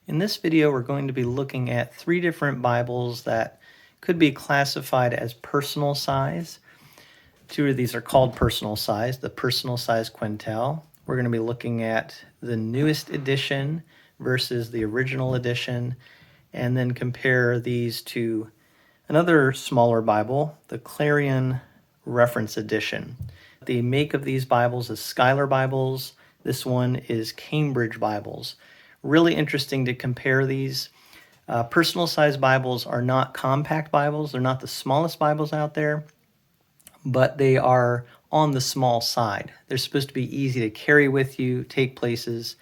In this video, we're going to be looking at 3 different Bibles that could be classified as personal size. 2 of these are called personal size, the personal size Quentel. We're going to be looking at the newest edition versus the original edition, and then compare these to another smaller Bible, the Clarion Reference Edition. The make of these Bibles is Schuyler Bibles. This one is Cambridge Bibles. Really interesting to compare these. Personal size Bibles are not compact Bibles. They're not the smallest Bibles out there, but they are on the small side. They're supposed to be easy to carry with you, take places.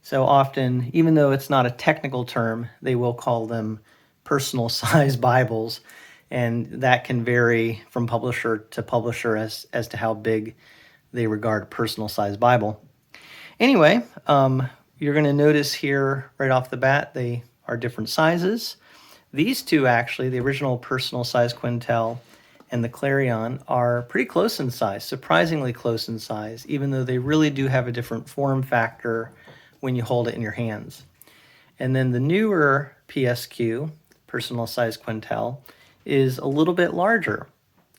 So often, even though it's not a technical term, they will call them personal size Bibles, and that can vary from publisher to publisher as to how big they regard a personal size Bible. Anyway, you're going to notice here right off the bat, they are different sizes. These two actually, the original personal size Quentel and the Clarion, are pretty close in size, surprisingly close in size, even though they really do have a different form factor when you hold it in your hands. And then the newer PSQ, personal size Quentel, is a little bit larger.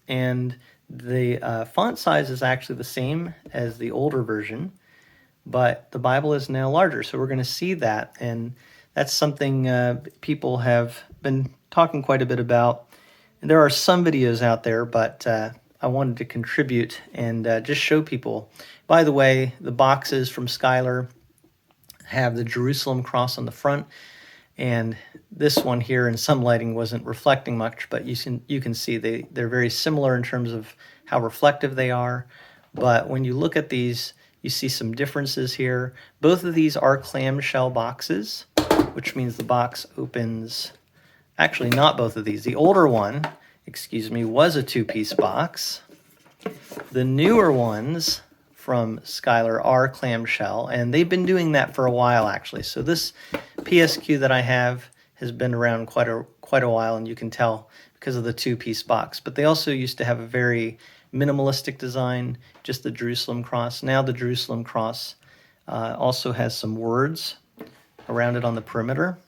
And the font size is actually the same as the older version, but the Bible is now larger. So we're going to see that, and that's something people have been talking quite a bit about. And there are some videos out there, but I wanted to contribute and just show people. By the way, the boxes from Schuyler have the Jerusalem cross on the front, and this one here in some lighting wasn't reflecting much, but you can see they're very similar in terms of how reflective they are. But when you look at these, you see some differences here. Both of these are clamshell boxes, which means the box opens. Actually, not both of these. The older one, was a 2-piece box. The newer ones from Schuyler are clamshell, and they've been doing that for a while, actually. So this PSQ that I have has been around quite a while, and you can tell because of the 2-piece box. But they also used to have a very minimalistic design, just the Jerusalem cross. Now the Jerusalem cross also has some words around it on the perimeter.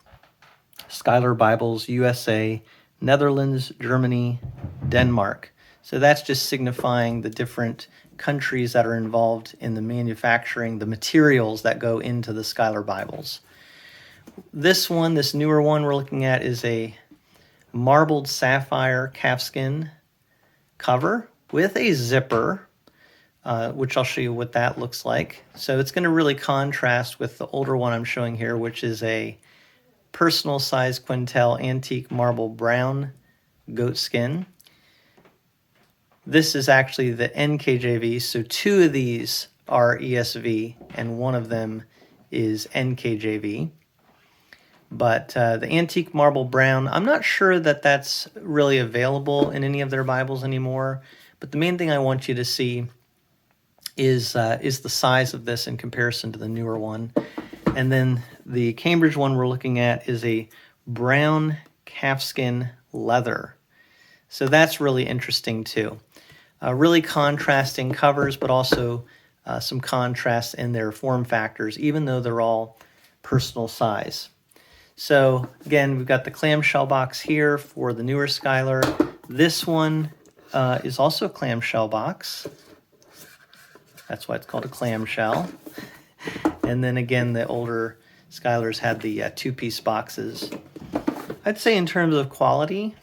Schuyler Bibles, USA, Netherlands, Germany, Denmark. So that's just signifying the different countries that are involved in the manufacturing, the materials that go into the Schuyler Bibles. This one, this newer one we're looking at, is a marbled sapphire calfskin cover with a zipper, which I'll show you what that looks like. So it's going to really contrast with the older one I'm showing here, which is a personal size Quentel antique marble brown goat skin. This is actually the NKJV, so 2 of these are ESV, and one of them is NKJV. But the antique marble brown, I'm not sure that that's really available in any of their Bibles anymore. But the main thing I want you to see is the size of this in comparison to the newer one. And then the Cambridge one we're looking at is a brown calfskin leather. So that's really interesting too. Really contrasting covers, but also some contrast in their form factors, even though they're all personal size. So again, we've got the clamshell box here for the newer Schuyler. This one is also a clamshell box. That's why it's called a clamshell. And then again, the older Schuylers had the 2-piece boxes. I'd say in terms of quality,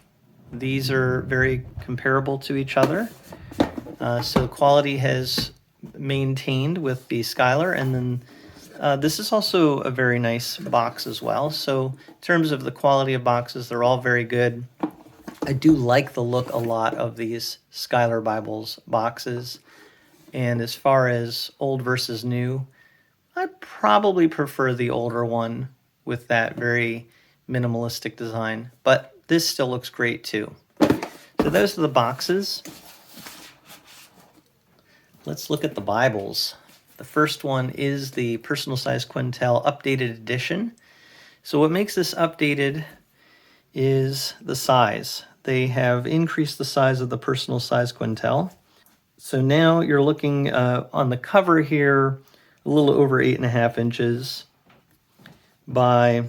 these are very comparable to each other. So quality has maintained with the Schuyler, and then this is also a very nice box as well. So in terms of the quality of boxes, they're all very good. I do like the look a lot of these Schuyler Bibles boxes. And as far as old versus new, I probably prefer the older one with that very minimalistic design. But this still looks great too. So those are the boxes. Let's look at the Bibles. The first one is the Personal Size Quentel Updated Edition. So what makes this updated is the size. They have increased the size of the Personal Size Quentel. So now you're looking on the cover here, a little over 8.5 inches by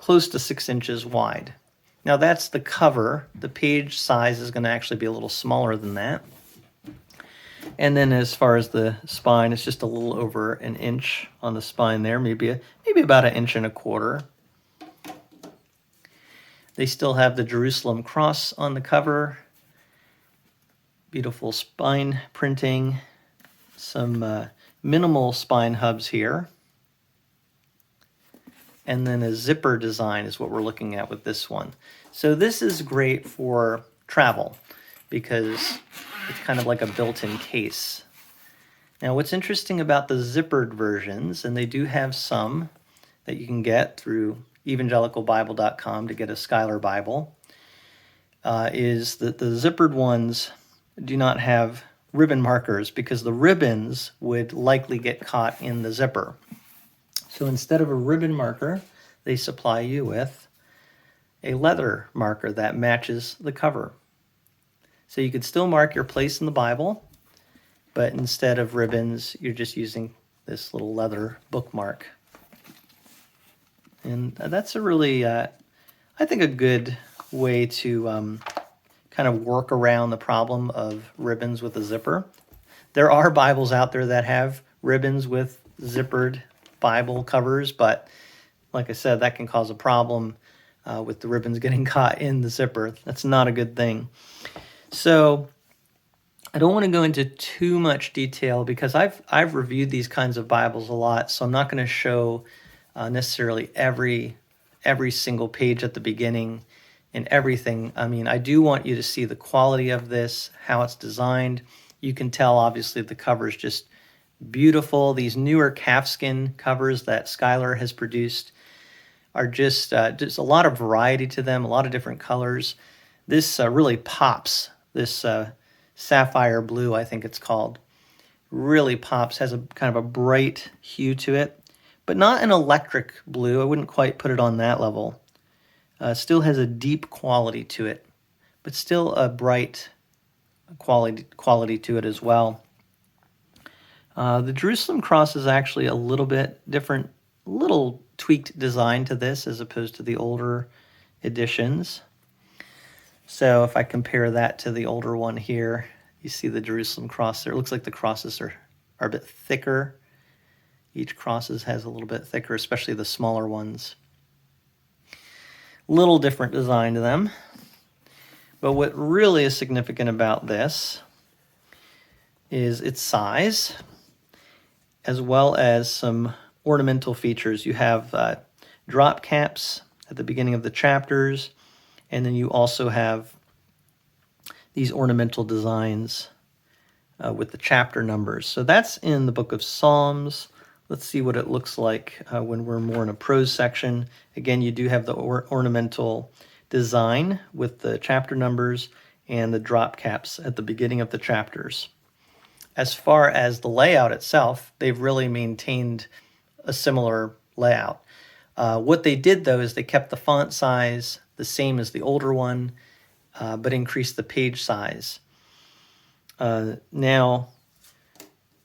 close to 6 inches wide. Now that's the cover. The page size is going to actually be a little smaller than that. And then as far as the spine, it's just a little over an inch on the spine there, maybe about 1.25 inches. They still have the Jerusalem cross on the cover. Beautiful spine printing. Some minimal spine hubs here. And then a zipper design is what we're looking at with this one. So this is great for travel because it's kind of like a built-in case. Now what's interesting about the zippered versions, and they do have some that you can get through evangelicalbible.com to get a Schuyler Bible, is that the zippered ones do not have ribbon markers because the ribbons would likely get caught in the zipper. So instead of a ribbon marker, they supply you with a leather marker that matches the cover. So you could still mark your place in the Bible, but instead of ribbons, you're just using this little leather bookmark. And that's a really, I think, a good way to kind of work around the problem of ribbons with a zipper. There are Bibles out there that have ribbons with zippered Bible covers, but like I said, that can cause a problem with the ribbons getting caught in the zipper. That's not a good thing. So I don't want to go into too much detail because I've reviewed these kinds of Bibles a lot, so I'm not going to show necessarily every single page at the beginning and everything. I mean, I do want you to see the quality of this, how it's designed. You can tell, obviously, the cover is just beautiful. These newer calfskin covers that Schuyler has produced are just a lot of variety to them, a lot of different colors. This really pops. This sapphire blue, I think it's called, really pops, has a kind of a bright hue to it, but not an electric blue. I wouldn't quite put it on that level. Still has a deep quality to it, but still a bright quality to it as well. The Jerusalem cross is actually a little bit different, little tweaked design to this as opposed to the older editions. So if I compare that to the older one here, you see the Jerusalem cross there. It looks like the crosses are a bit thicker. Each crosses has a little bit thicker, especially the smaller ones. Little different design to them. But what really is significant about this is its size, as well as some ornamental features. You have drop caps at the beginning of the chapters, and then you also have these ornamental designs with the chapter numbers. So that's in the book of Psalms. Let's see what it looks like when we're more in a prose section. Again, you do have the ornamental design with the chapter numbers and the drop caps at the beginning of the chapters. As far as the layout itself, they've really maintained a similar layout. What they did, though, is they kept the font size the same as the older one, but increased the page size. Now,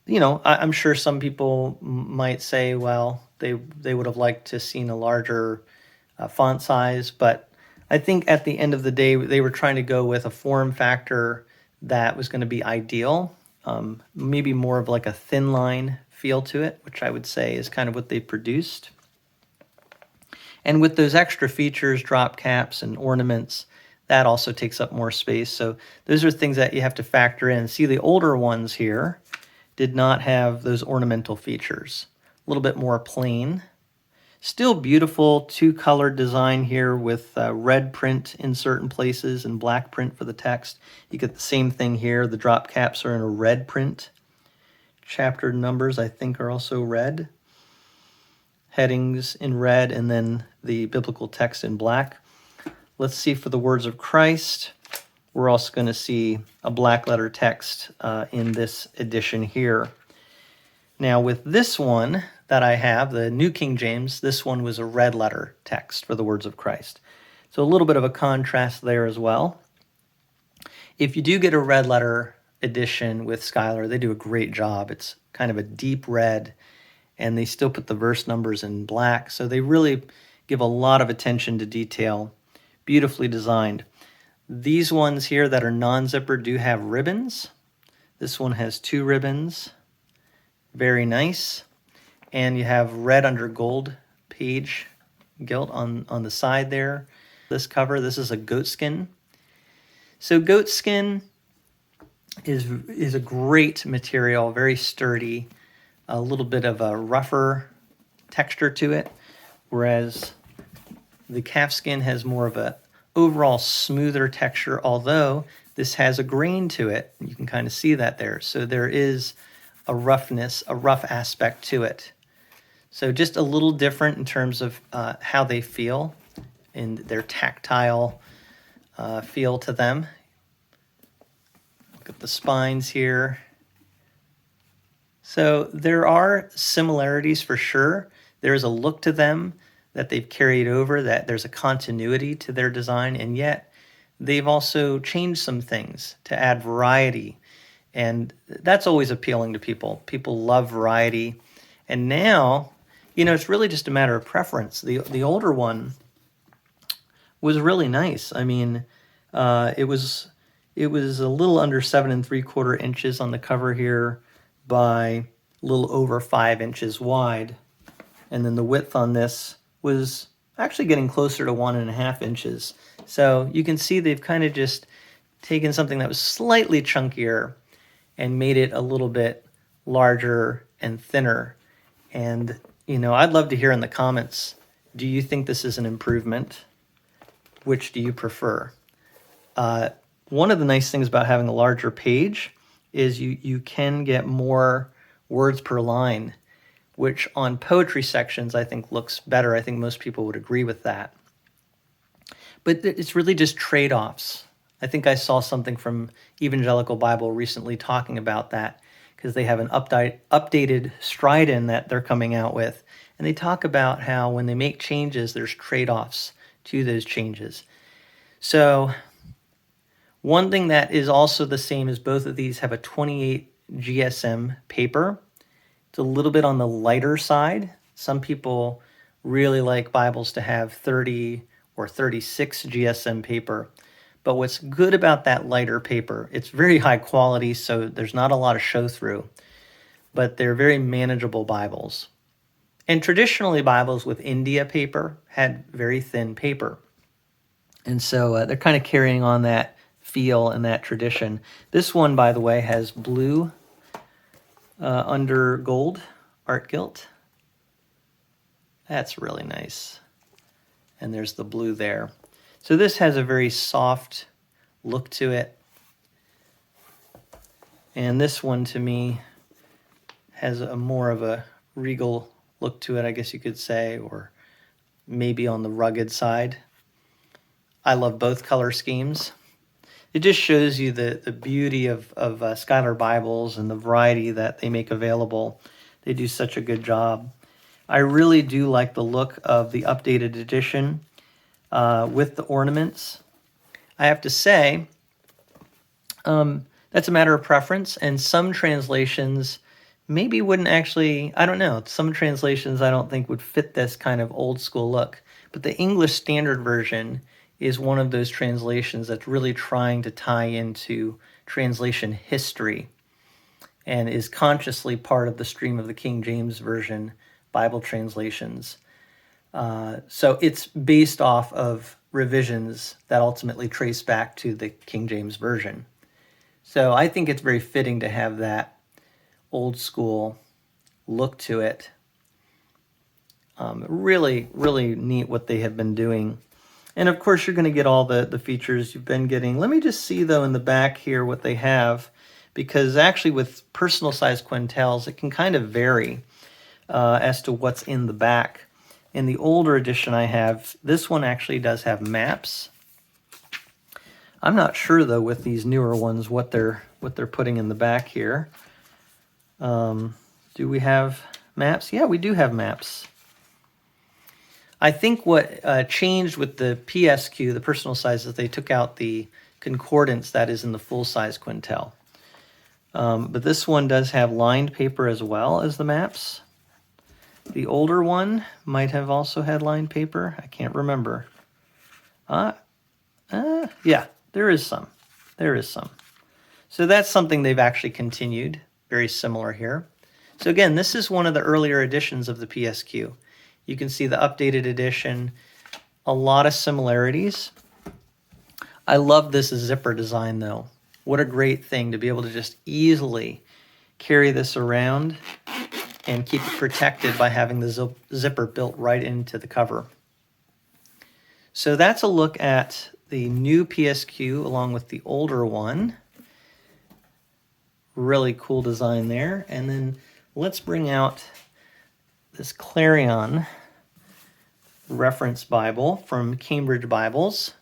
you know, I'm sure some people might say, well, they would have liked to seen a larger font size, but I think at the end of the day, they were trying to go with a form factor that was going to be ideal, maybe more of like a thin line feel to it, which I would say is kind of what they produced. And with those extra features, drop caps and ornaments, that also takes up more space. So those are things that you have to factor in. See, the older ones here did not have those ornamental features. A little bit more plain. Still beautiful two-colored design here with red print in certain places and black print for the text. You get the same thing here. The drop caps are in a red print. Chapter numbers, I think, are also red. Headings in red, and then the biblical text in black. Let's see for the words of Christ. We're also going to see a black letter text in this edition here. Now with this one that I have, the New King James, this one was a red letter text for the words of Christ. So a little bit of a contrast there as well. If you do get a red letter edition with Schuyler, they do a great job. It's kind of a deep red, and they still put the verse numbers in black. So they really give a lot of attention to detail. Beautifully designed. These ones here that are non-zipper do have ribbons. This one has 2 ribbons. Very nice. And you have red under gold page gilt on the side there. This cover, this is a goatskin. So goatskin is a great material, very sturdy, a little bit of a rougher texture to it, whereas the calfskin has more of a overall smoother texture, although this has a grain to it. You can kind of see that there. So there is a roughness, a rough aspect to it. So just a little different in terms of how they feel and their tactile feel to them. Look at the spines here. So there are similarities for sure. There's a look to them that they've carried over, that there's a continuity to their design, and yet they've also changed some things to add variety. And that's always appealing to people. People love variety. And now, you know, it's really just a matter of preference. The older one was really nice. I mean, it was a little under 7 3/4 inches on the cover here by a little over 5 inches wide. And then the width on this was actually getting closer to 1.5 inches. So you can see they've kind of just taken something that was slightly chunkier and made it a little bit larger and thinner. And, you know, I'd love to hear in the comments, do you think this is an improvement? Which do you prefer? One of the nice things about having a larger page is you can get more words per line, which on poetry sections I think looks better. I think most people would agree with that. But it's really just trade-offs. I think I saw something from Evangelical Bible recently talking about that, because they have an updated Stridon that they're coming out with. And they talk about how when they make changes, there's trade-offs to those changes. So one thing that is also the same is both of these have a 28 GSM paper. It's a little bit on the lighter side. Some people really like Bibles to have 30 or 36 GSM paper. But what's good about that lighter paper, it's very high quality, so there's not a lot of show through, but they're very manageable Bibles. And traditionally, Bibles with India paper had very thin paper. And so they're kind of carrying on that feel and that tradition. This one, by the way, has blue under gold, Art-Gilt. That's really nice. And there's the blue there. So this has a very soft look to it. And this one, to me, has a more of a regal look to it, I guess you could say, or maybe on the rugged side. I love both color schemes. It just shows you the beauty of Schuyler Bibles and the variety that they make available. They do such a good job. I really do like the look of the updated edition with the ornaments. I have to say, that's a matter of preference, and some translations maybe wouldn't actually, I don't know, some translations I don't think would fit this kind of old school look. But the English Standard Version is one of those translations that's really trying to tie into translation history and is consciously part of the stream of the King James Version Bible translations. So it's based off of revisions that ultimately trace back to the King James Version. So I think it's very fitting to have that old school look to it. Really, really neat what they have been doing. And of course, you're going to get all the features you've been getting. Let me just see, though, in the back here what they have, because actually with personal size Quentels, it can kind of vary as to what's in the back. In the older edition I have, this one actually does have maps. I'm not sure, though, with these newer ones what they're putting in the back here. Do we have maps? Yeah, we do have maps. I think what changed with the PSQ, the personal size, is they took out the concordance that is in the full-size Quentel. But this one does have lined paper as well as the maps. The older one might have also had lined paper. I can't remember. Yeah, there is some. There is some. So that's something they've actually continued. Very similar here. So again, this is one of the earlier editions of the PSQ. You can see the updated edition. A lot of similarities. I love this zipper design though. What a great thing to be able to just easily carry this around and keep it protected by having the zipper built right into the cover. So that's a look at the new PSQ along with the older one. Really cool design there. And then let's bring out this Clarion reference Bible from Cambridge Bibles.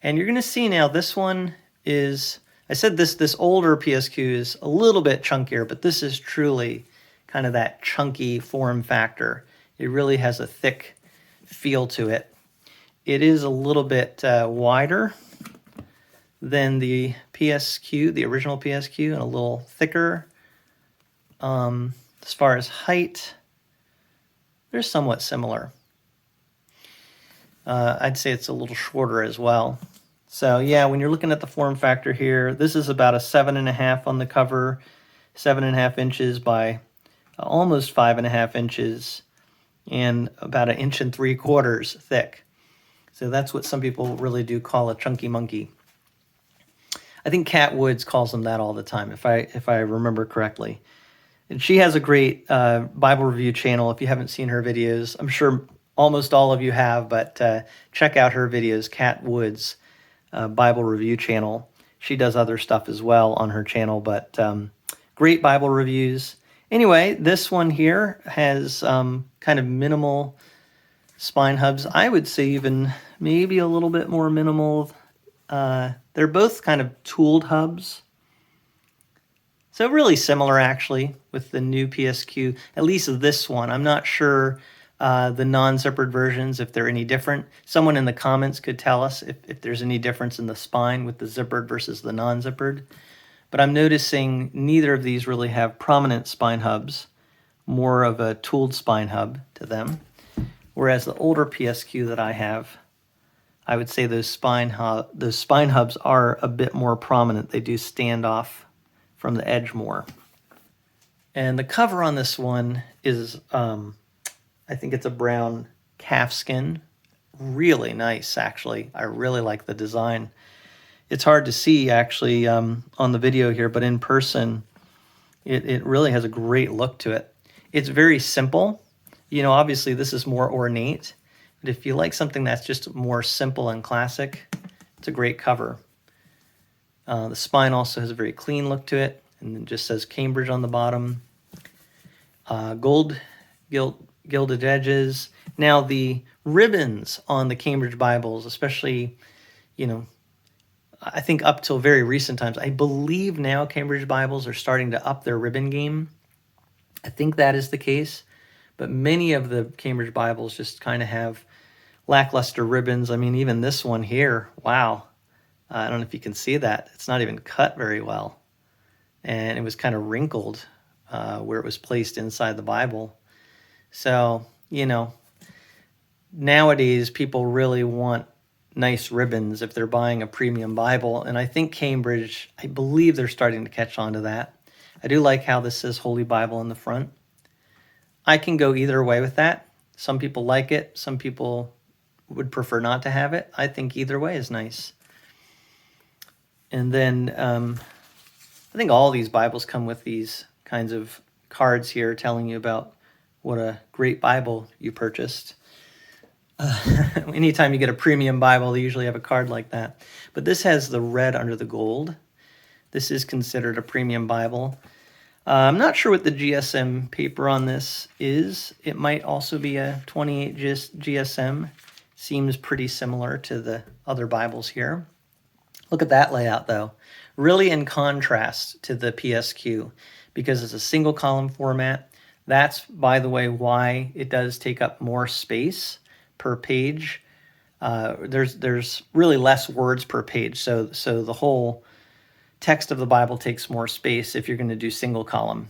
And you're going to see now this one is, I said this older PSQ is a little bit chunkier, but this is truly kind of that chunky form factor. It really has a thick feel to it. It is a little bit wider than the PSQ, the original PSQ, and a little thicker. As far as height, they're somewhat similar. I'd say it's a little shorter as well. So yeah, when you're looking at the form factor here, this is about a 7.5 on the cover, 7.5 inches by almost 5.5 inches, and about 1.75 inches thick. So that's what some people really do call a chunky monkey. I think Kat Woods calls them that all the time, if I remember correctly. And she has a great Bible review channel. If you haven't seen her videos, I'm sure almost all of you have, but check out her videos, Kat Woods Bible review channel. She does other stuff as well on her channel, but great Bible reviews. Anyway, this one here has kind of minimal spine hubs. I would say even maybe a little bit more minimal. They're both kind of tooled hubs. So really similar actually with the new PSQ, at least this one. I'm not sure the non-zippered versions, if they're any different. Someone in the comments could tell us if there's any difference in the spine with the zippered versus the non-zippered. But I'm noticing neither of these really have prominent spine hubs, more of a tooled spine hub to them. Whereas the older PSQ that I have, I would say those spine hubs are a bit more prominent. They do stand off from the edge more. And the cover on this one is, I think it's a brown calfskin. Really nice, actually. I really like the design. It's hard to see, actually, on the video here, but in person, it really has a great look to it. It's very simple. You know, obviously, this is more ornate. But if you like something that's just more simple and classic, it's a great cover. The spine also has a very clean look to it, and it just says Cambridge on the bottom. Gilded edges. Now the ribbons on the Cambridge Bibles, especially, you know, I think up till very recent times, I believe now Cambridge Bibles are starting to up their ribbon game. I think that is the case, but many of the Cambridge Bibles just kind of have lackluster ribbons. I mean, even this one here, wow. I don't know if you can see that. It's not even cut very well. And it was kind of wrinkled where it was placed inside the Bible. So, you know, nowadays people really want nice ribbons if they're buying a premium Bible. And I think Cambridge, I believe they're starting to catch on to that. I do like how this says Holy Bible in the front. I can go either way with that. Some people like it. Some people would prefer not to have it. I think either way is nice. And then I think all these Bibles come with these kinds of cards here telling you about what a great Bible you purchased. Anytime you get a premium Bible, they usually have a card like that. But this has the red under the gold. This is considered a premium Bible. I'm not sure what the GSM paper on this is. It might also be a 28 GSM. Seems pretty similar to the other Bibles here. Look at that layout, though. Really in contrast to the PSQ, because it's a single column format. That's, by the way, why it does take up more space per page. There's really less words per page, so the whole text of the Bible takes more space if you're going to do single column.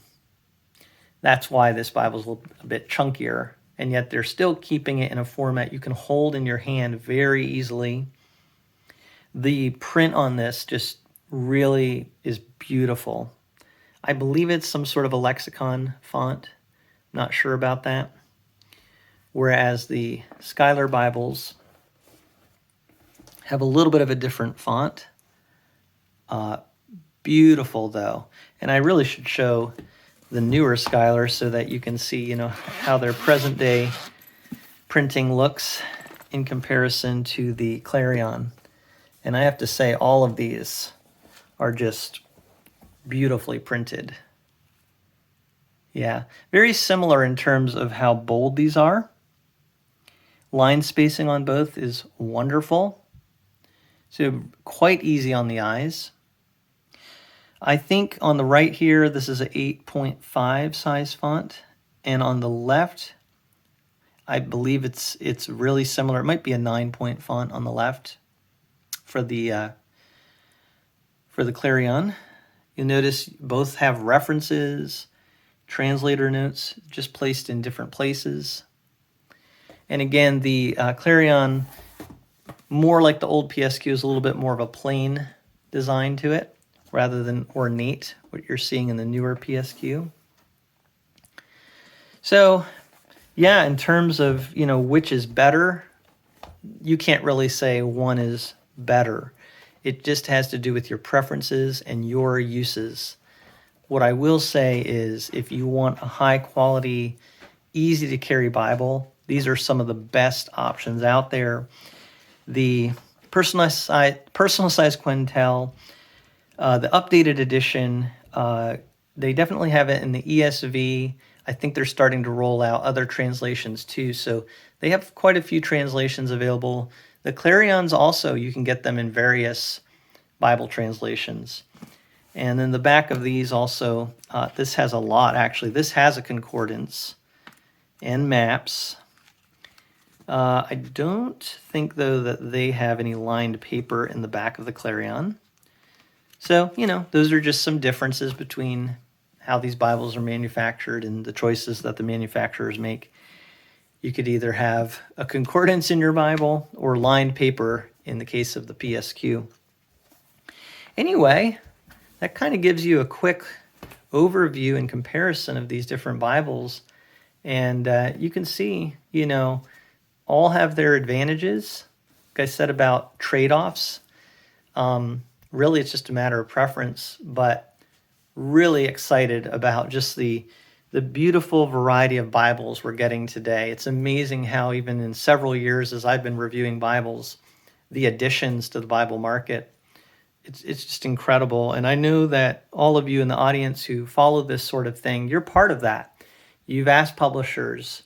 That's why this Bible is a bit chunkier, and yet they're still keeping it in a format you can hold in your hand very easily. The print on this just really is beautiful. I believe it's some sort of a lexicon font. Not sure about that. Whereas the Schuyler Bibles have a little bit of a different font. Beautiful though. And I really should show the newer Schuyler so that you can see, how their present day printing looks in comparison to the Clarion. And I have to say, all of these are just beautifully printed. Yeah, very similar in terms of how bold these are. Line spacing on both is wonderful. So quite easy on the eyes. I think on the right here, this is an 8.5 size font. And on the left, I believe it's really similar. It might be a 9-point font on the left for the Clarion. You'll notice both have references, translator notes, just placed in different places. And again, the Clarion, more like the old PSQ, is a little bit more of a plain design to it, rather than ornate, what you're seeing in the newer PSQ. So, yeah, in terms of, which is better, you can't really say one is better. It just has to do with your preferences and your uses. What I will say is, if you want a high quality, easy to carry Bible, these are some of the best options out there. The personal size Quentel, the updated edition, they definitely have it in the ESV. I think they're starting to roll out other translations too. So they have quite a few translations available. The Clarions also, you can get them in various Bible translations. And then the back of these also, this has a lot actually. This has a concordance and maps. I don't think though that they have any lined paper in the back of the Clarion. So, those are just some differences between how these Bibles are manufactured and the choices that the manufacturers make. You could either have a concordance in your Bible or lined paper in the case of the PSQ. Anyway, that kind of gives you a quick overview and comparison of these different Bibles. And you can see, all have their advantages. Like I said about trade-offs, really it's just a matter of preference, but really excited about just the beautiful variety of Bibles we're getting today. It's amazing how even in several years as I've been reviewing Bibles, the additions to the Bible market, it's just incredible. And I know that all of you in the audience who follow this sort of thing, you're part of that. You've asked publishers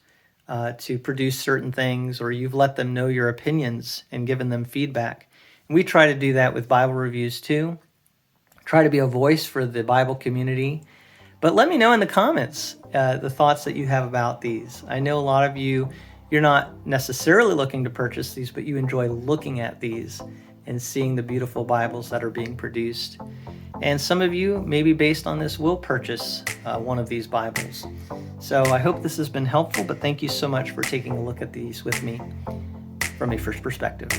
to produce certain things, or you've let them know your opinions and given them feedback. And we try to do that with Bible reviews too. Try to be a voice for the Bible community. But let me know in the comments the thoughts that you have about these. I know a lot of you, you're not necessarily looking to purchase these, but you enjoy looking at these and seeing the beautiful Bibles that are being produced. And some of you, maybe based on this, will purchase one of these Bibles. So I hope this has been helpful, but thank you so much for taking a look at these with me from a first perspective.